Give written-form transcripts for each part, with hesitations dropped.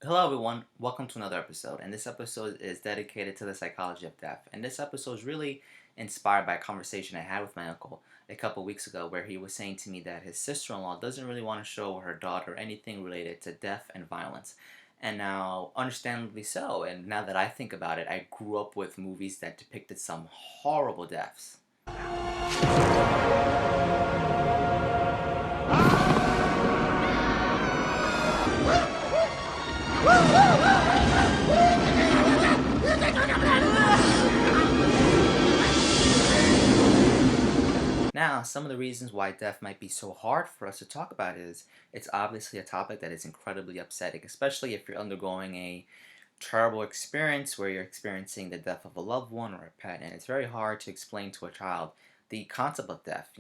Hello, everyone. Welcome to another episode. And this episode is dedicated to the psychology of death. And this episode is really inspired by a conversation I had with my uncle a couple weeks ago, where he was saying to me that his sister-in-law doesn't really want to show her daughter anything related to death and violence. And now, understandably so. And now that I think about it, I grew up with movies that depicted some horrible deaths. Now, some of the reasons why death might be so hard for us to talk about is it's obviously a topic that is incredibly upsetting, especially if you're undergoing a terrible experience where you're experiencing the death of a loved one or a pet. And it's very hard to explain to a child the concept of death,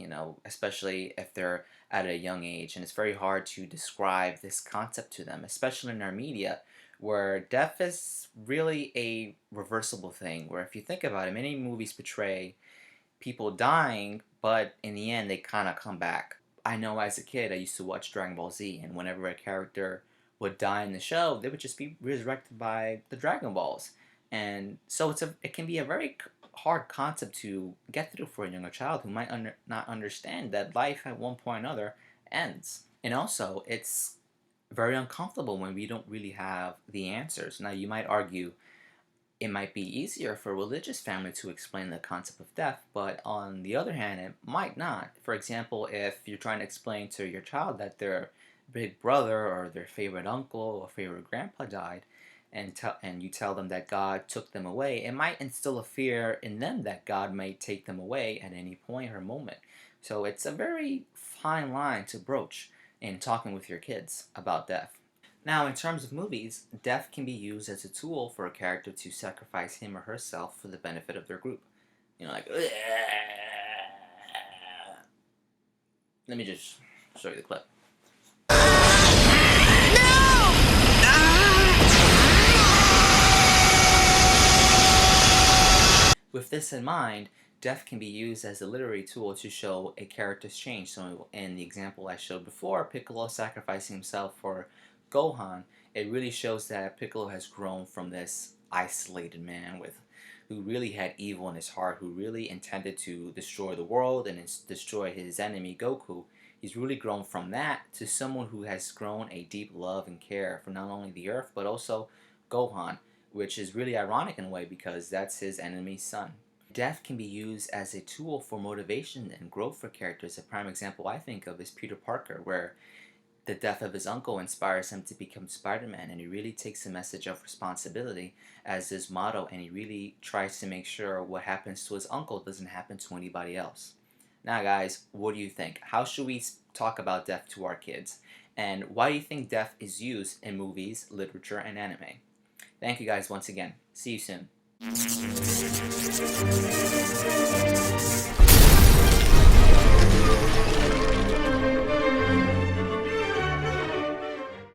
especially if they're at a young age. And it's very hard to describe this concept to them, especially in our media, where death is really a reversible thing. Where if you think about it, many movies portray people dying, but in the end, they kind of come back. I know as a kid, I used to watch Dragon Ball Z, and whenever a character would die in the show, they would just be resurrected by the Dragon Balls. And so it can be a very hard concept to get through for a younger child who might not understand that life at one point or another ends. And also, it's very uncomfortable when we don't really have the answers. Now, you might argue it might be easier for a religious family to explain the concept of death, but on the other hand, it might not. For example, if you're trying to explain to your child that their big brother or their favorite uncle or favorite grandpa died, and you tell them that God took them away, it might instill a fear in them that God may take them away at any point or moment. So it's a very fine line to broach in talking with your kids about death. Now, in terms of movies, death can be used as a tool for a character to sacrifice him or herself for the benefit of their group. Like, "Ugh." Let me just show you the clip. With this in mind, death can be used as a literary tool to show a character's change. So in the example I showed before, Piccolo sacrificing himself for Gohan, it really shows that Piccolo has grown from this isolated man who really had evil in his heart, who really intended to destroy the world and destroy his enemy Goku. He's really grown from that to someone who has grown a deep love and care for not only the Earth but also Gohan, which is really ironic in a way because that's his enemy's son. Death can be used as a tool for motivation and growth for characters. A prime example I think of is Peter Parker, where the death of his uncle inspires him to become Spider-Man, and he really takes the message of responsibility as his motto, and he really tries to make sure what happens to his uncle doesn't happen to anybody else. Now guys, what do you think? How should we talk about death to our kids? And why do you think death is used in movies, literature, and anime? Thank you guys once again. See you soon.